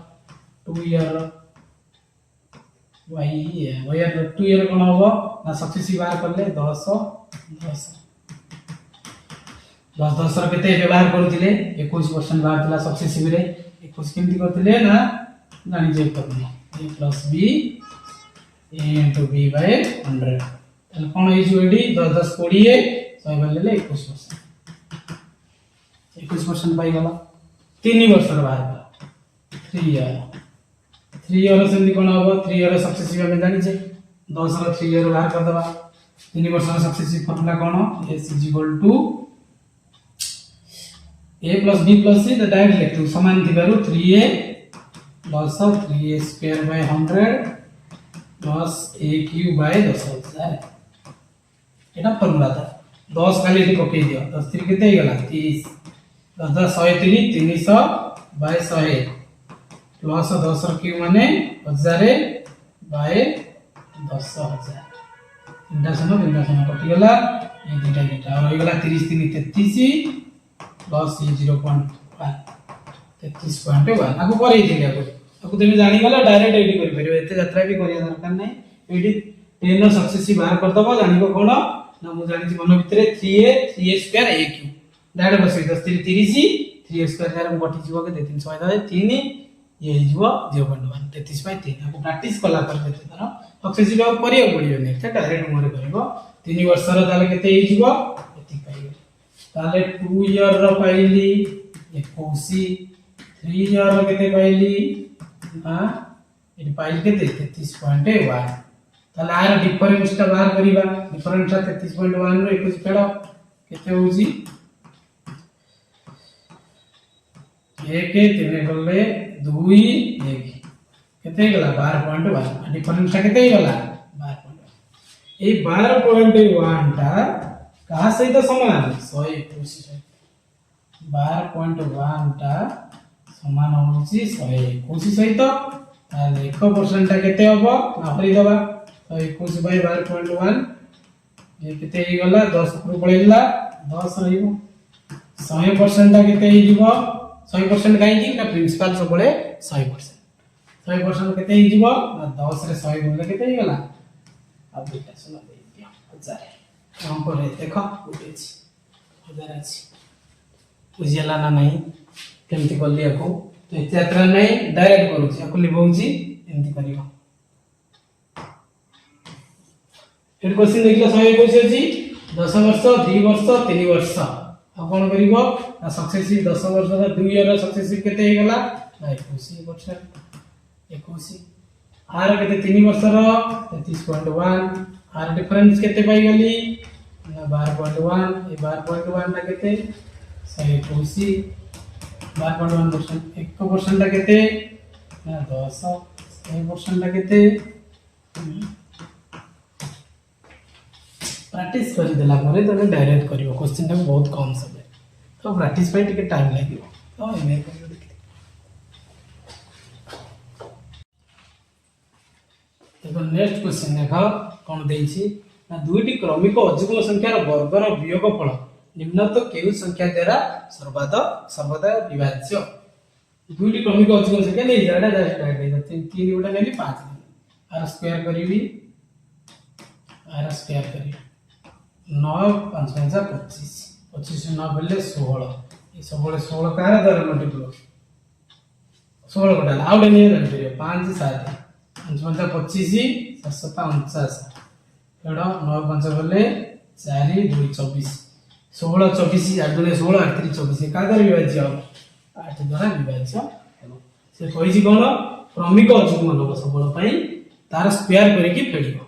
2 ईयर वाई 2 ईयर कोन होबो ना सक्सेसिव बाहर करले 10 10 केते व्यवहार करथिले 21% बाहर थिला सक्सेसिव रे 21 केमति करथिले ना जानि जे करले a plus b a into b by 100 तले कोन होई जो एडी 10 10 20 100 लेले 21% 21% पाई गला 3 वर्ष रो बाहर 3 ईयर 3 ईयर सेमती कोन होबो 3 ईयर सक्सेसिव हम जानि छे 10 रो 3 ईयर बाहर कर दबा 3 वर्ष रो सक्सेसिव फॉर्मूला कोन s a plus b plus c the direct लिखु समान थिबारु 3a plus 3a square by 100 plus a cube by 10,000 Etah formula था 10 खाली एठी पके दियो 10 3 केते गला 30 10 10 103 300 by 100 प्लस 10 रो क्यूब माने 1000 by 10000 इंडक्शन कटि गला ये दुटा और हो गला 30 3 33 प्लस 0.1 33.1 आको करे दिले आको तुम जानि गला डायरेक्ट एडी करि परिबो एते यात्रा भी करिया दरकार नै एडी 10 रो सक्सेसिव बाहर कर दबो जानिबो कोन ना मु जानि मन भितरे 3a square a cube direct बसै 10 3 30 3a स्क्वायर यार कटि जीवो के 300 3 ये जीवो 0.1 33 बाय 3 आको प्रैक्टिस कला कर देते तर सक्सेसिव आ करियो पड़ियो नै त डायरेक्ट मोरे करबो 3 वर्ष रो ताले केते हे जीवो एति पाइबो ताले 2 ईयर रो पाइली 21 3 ईयर रो केते पाइली हां एति पाइली केते 33.1 ताले आर डिफरेंस ता बाहर करिबा डिफरेंस ता 33.1 रो 21 पेडो केते होजी 1 3 गले 2 1 केते गला 12.1 डिफरेंस ता केते गला 12.1 ए 12.1 ता कहा सहित समान 121 12.1 ता समान होची 121 सहित ताले 1% ता केते होबो आपरी दबा 121 बाय 12.1 ये केते ही गला 10 ऊपर पळेला 10 रहिबो 100% ता केते ही जीवो 100% काई कि ना प्रिंसिपल सबले 100% 100% केते ही जीवो 10 रे 100 गुणले केते ही गला अब बेटा सुना दे दिया 1000 हम करे देखो बुझेछि 1000 अछि बुझियला ना नहीं केमति करली आको तो एते यात्रा नहीं डायरेक्ट करूछि आको लिबौछि एमति करियो एट क्वेश्चन देखिला 121 अछि 10 वर्ष 2 वर्ष 3 वर्ष आ कोन करिवो आ सक्सेसिव 10 वर्ष रा 2 ईयर सक्सेसिव केते हे गला 21% 21 आर केते 3 वर्ष रा 33.1 आर डिफरेंस केते पाई गली ना 12.1 ए 12.1 ता केते 121 12.1% 1% ता केते ना 10 1% ता केते प्रैक्टिस करि देला परे तने डायरेक्ट करिवो क्वेश्चन ता बहुत कम समय तो प्रैक्टिस पे टिके टाइम लागिवो तो एमे करियो देखि देखो नेक्स्ट क्वेश्चन देखो कोन देइछि ना दुईटी क्रमिक अजुग्म संख्यार वर्गर वियोगफल निम्नलिखित केउ संख्या द्वारा सर्वदा विभाज्य दुईटी क्रमिक अजुग्म संख्या नै जाडा जाडा 3 गोटा नेली 5 आर स्क्वायर करिवि आर स्क्वायर करिवि 9 5 5 25 25 9 बेले 16 ये सब 16 कार द्वारा मल्टीप्लाई 16 गोटा आउट नहीं है 5 7 5 5 25 7 7 49 एडा 9 5 बेले 4 2 24 16 24 8 2 16 8 3 24 का द्वारा विभाज्य 8 द्वारा विभाज्य से कहिछि कोन क्रमिक अजुग्म लोक सबल पई तार स्क्वायर करिकि फेडिबो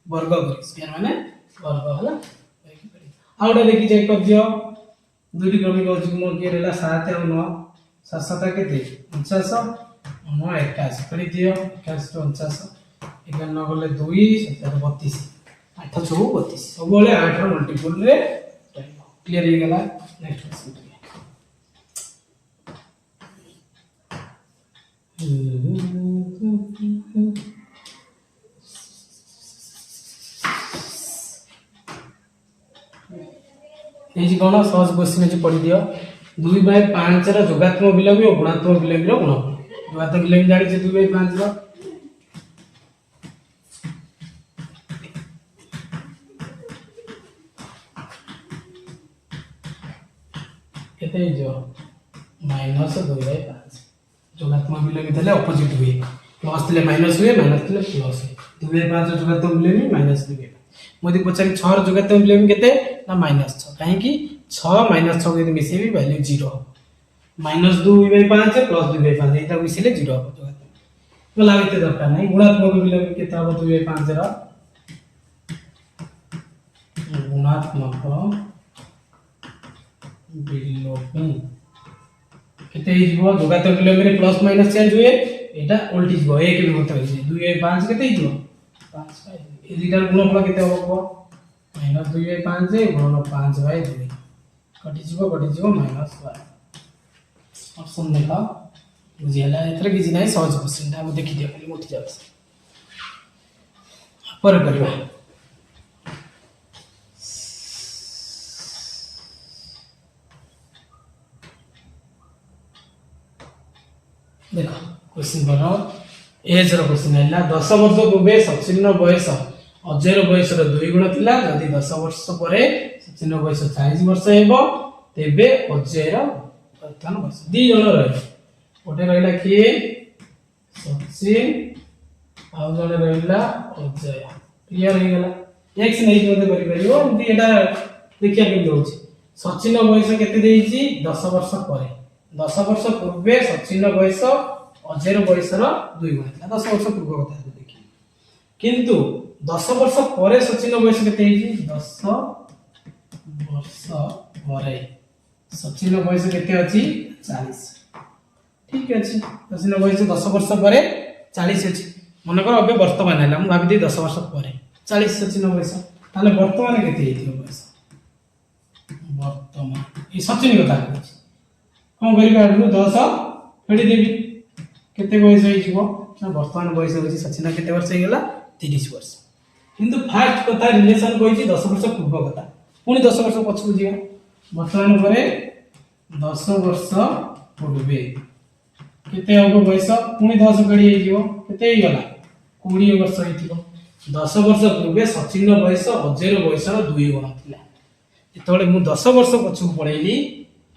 वर्ग करि स्क्वायर माने वर्ग हला करिकि फेडिबो आउडा देखि चेक कर दियो दुटी क्रमिक अजुग्म के रेला 7 और 9 7 7 केते 49 9 81 फेडि दियो 81 to 49 11 9 गले 2 7 32 8 6 32 सबले 8 रो मल्टीपल रे क्लियर हो गला नेक्स्ट क्वेश्चन ए जी कोन सहज क्वेश्चन जे पढि दियो 2/5 रो जोगात्मक विलोमी और गुणात्मक विलोमी रो गुणफल जोगात्मक विलोमी जानि जे 2/5 रो केते जो -2/5 जोगात्मक विलोमी देले ऑपोजिट हुए प्लस देले माइनस हुए माइनस देले प्लस हुए 2/5 जोगात्मक विलोमी -2/5 मोदी पछारी 6 जोगात्मक विलोमी केते ना -6 काहे कि 6 माइनस 6 यदि मिसेबी वैल्यू 0 हो -2/5 प्लस 2/5 एटा मिसिले 0 हो गला केते दरकार नाही गुणात्मक विलोम केते हो 2/5 रा गुणात्मक विलोम केते हिजबो जोगात्मक विलोम रे प्लस माइनस चेंज हुए एटा उल्टी हिजबो 1 भी होता है 2/5 केते हिजबो 5 ए दुईटार गुणफल केते हो -2/5 गुणन 5/2 कटि जिवो -1 ऑप्शन देखा बुझियाला एथरे किछि नाही सहज क्वेश्चन ता देखि दियो खाली उठी जाउ पर करबा देखो क्वेश्चन बनो एज रो क्वेश्चन हैला 10 वर्ष पूर्वे सचिन बयस अजय बयस रो 2 गुण थिला जदि 10 वर्ष परे सचिन बयस 40 वर्ष हेबो तेबे अजय रो वर्तमान बयस दी जण रहे ओटे रहला कि सचिन आ जण रहला अजय क्लियर हे गेला x नै मते करि परिबो एमती एटा देखिया के होछि सचिन बयस केते देइछि 10 वर्ष परे 10 वर्ष पूर्वे सचिन बयस अजय बयस रो 2 गुण थिला 10 वर्ष पूर्व कथा देखि किंतु 10 वर्ष परे सचिन बयस केते हेछि 10 वर्ष परे सचिन बयस केते अछि 40 ठीक अछि सचिन बयस 10 वर्ष परे 40 अछि मन कर अबे वर्तमान हैला हम भाबि दे 10 वर्ष परे 40 सचिन बयस ताले वर्तमान केते हेति बयस वर्तमान ई सचिन कथा कहछि कोन करि काढलु 10 फेडी देबी केते बयस होई जिवो ना वर्तमान बयस होछि सचिन केते वर्ष हे गेला 30 वर्ष किंतु फास्ट कथा रिलेशन कहछि 10 वर्ष पूर्व कथा पुनी 10 वर्ष पछकु जिवो वर्तमान परे 10 वर्ष पूर्वे केते होगो बयस पुनी 10 कडी हे जिवो केते हे गेला 20 वर्ष हेतिबो 10 वर्ष पूर्वे सचिन बयस अजय बयस रो 2 गुण थिला एतोले मु 10 वर्ष पछकु पळैली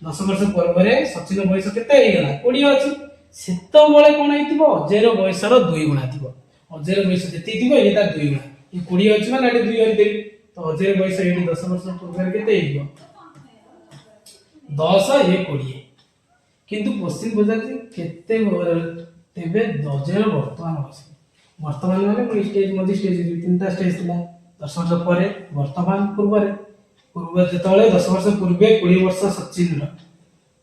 10 वर्ष पूर्वे सचिन बयस केते हे गेला 20 अछि सेतो बळे कोन हेतिबो अजय रो बयस रो 2 गुण थिबो अजय रो बयस जेति थिबो एटा 2 गुण ई 20 अछि माने एटा 2 हरि देबी तो अजय बयस एटी 10 वर्ष पूर्वे केते हेतिबो 10 ये 20 किंतु क्वेश्चन बुझाछि केते तेबे अजय रो वर्तमान बयस वर्तमान माने कोन स्टेज मधि स्टेज तीनटा स्टेज थिला 10 वर्ष परे वर्तमान पूर्व जेतले 10 वर्ष पूर्वे 20 वर्ष सचिन रो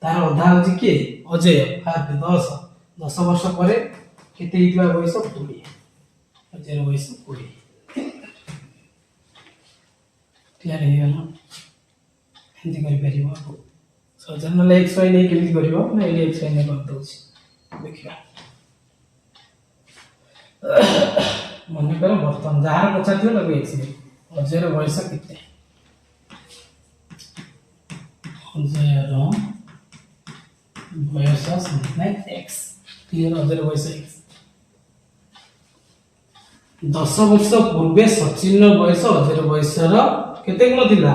तार अधा होछि के अजय हाथ 10 वर्ष परे केते हितबा बयस 20 अजय रो बयस 20 क्लियर हे गेला हिंदी करि परिबो सजन ले x y नै केमि करिवो ना ए x y नै कर दउछि देखिबा मन कर बर्तन जहार पछा थियो लगै x नै अजय रो बयस केते अजय रो बयस सन्नै x क्लियर अजय रो बयस x 10 वर्ष पूर्वे सचिन बयस अजय रो बयस रो केते गुण थिला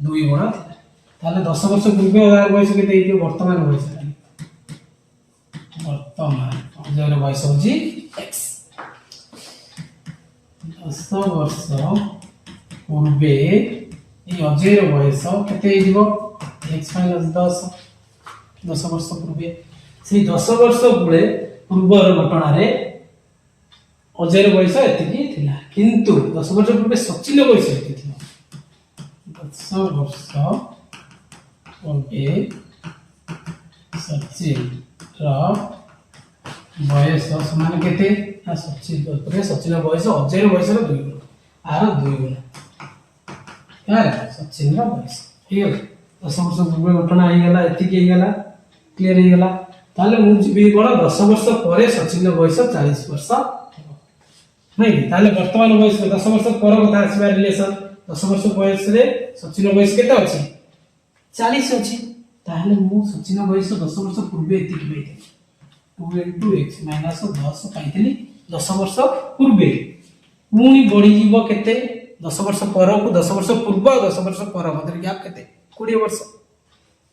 2 गुण थिला ताले 10 वर्ष पूर्वे अजय रो बयस केते हेति वर्तमान बयस वर्तमान अजय रो बयस होजी x 10 वर्ष पूर्वे ए अजय रो बयस केते हेदिबो x - 10 वर्ष पूर्वे से 10 वर्ष पूर्वर घटना रे अजय रो बयस एतिकी थिला किंतु 10 वर्ष पूर्वे सचिन रो बयस एतिकी थिला 10 वर्ष पूर्वे सचिन रो बयस समान केते ना सचिन पूर्वे सचिन रो बयस अजय रो बयस रो 2 गुण आर 2 गुण यार सचिन रो बयस ठीक है 10 वर्ष पूर्वे घटना हे गेला एतिकी हे गेला क्लियर हे गेला ताले मु जिबी कोन 10 वर्ष परे सचिन रो बयस 40 वर्ष नहीं ताले वर्तमान बयस 10 वर्ष पर कथा आसीबा रिलेशन 10 वर्ष बयस रे सचिन बयस केते अछि 40 अछि ताले मु सचिन बयस 10 वर्ष पूर्वे एतिकी पाइते 2 x - 10 पाइतली 10 वर्ष पूर्वे पुनी बढी जीवो केते 10 वर्ष पर को 10 वर्ष पूर्व 10 वर्ष पर मतलब गैप केते 20 वर्ष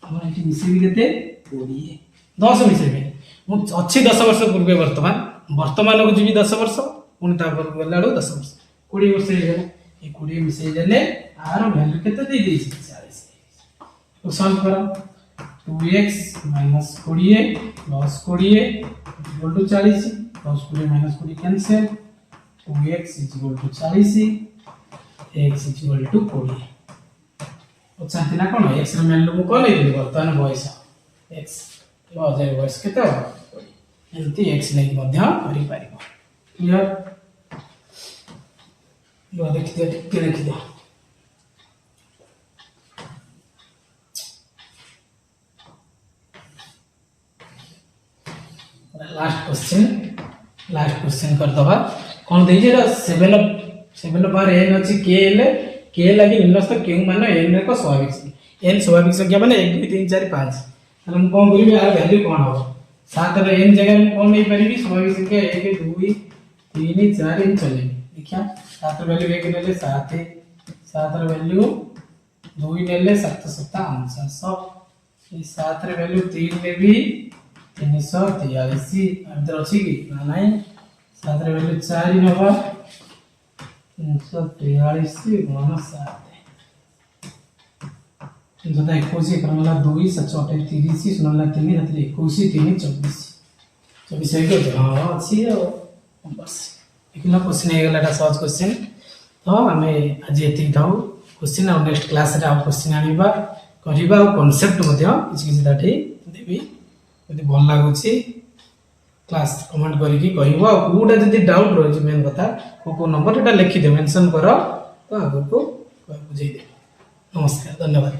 हमर एटी मिसेबी केते 20 10 मिसेबी मु अछि 10 वर्ष पूर्वे वर्तमान को जीवी 10 वर्ष पुनी तापर गलाडो 10 वर्ष 20 वर्ष हे गेला ए 20 मिसे देले आर वैल्यू केते दे देछि 40 तो सॉल्व करो 2x minus 20 plus 20 equal to 40 plus 20 minus 20 cancel 2x equal to 40 x equal to 20 चाहती ना कौन x रे वैल्यू को कौन नहीं बर्तमान बयस x अजय बयस केते हो एमती x नहीं मध्य करि पारिबो क्लियर यो देखि दियो लास्ट क्वेश्चन कर दबा कौन दे जे 7 पावर n अछि k लागि निम्नस्थ क्यों मान n रे को स्वाभाविक n स्वाभाविक संख्या माने 1 2 3 4 5 हम कोन करिबे आ वैल्यू कोन हो 7 रे n जगह में कोन नहीं परिबी स्वाभाविक संख्या 1 2 3 4 इन चले देखिया 7 रे वैल्यू 1 नेले 7 7 रे वैल्यू 2 नेले 7 7 500 ये 7 रे वैल्यू 3 में भी 343 अंतर अछि कि ना नहीं 7 रे वैल्यू 4 नबा 343 गुणन 7 जोता 21 क्रमला 2 7 8 30 सुनला 3 रात्रि 21 3 24 24 है के हां अछि बस एकला क्वेश्चन हे गलाटा सहज क्वेश्चन तो हमें आज एति थाउ क्वेश्चन और नेक्स्ट क्लास रे आ क्वेश्चन आनिबा करिबा और कांसेप्ट मध्ये किछि दाठी देबी यदि भल लागुछि क्लास कमेंट करके कहबो कोडा जदि डाउट रहि मेन कथा को नंबर एटा लिखि दे मेंशन करो तो आगो को बुझाई दे नमस्कार धन्यवाद।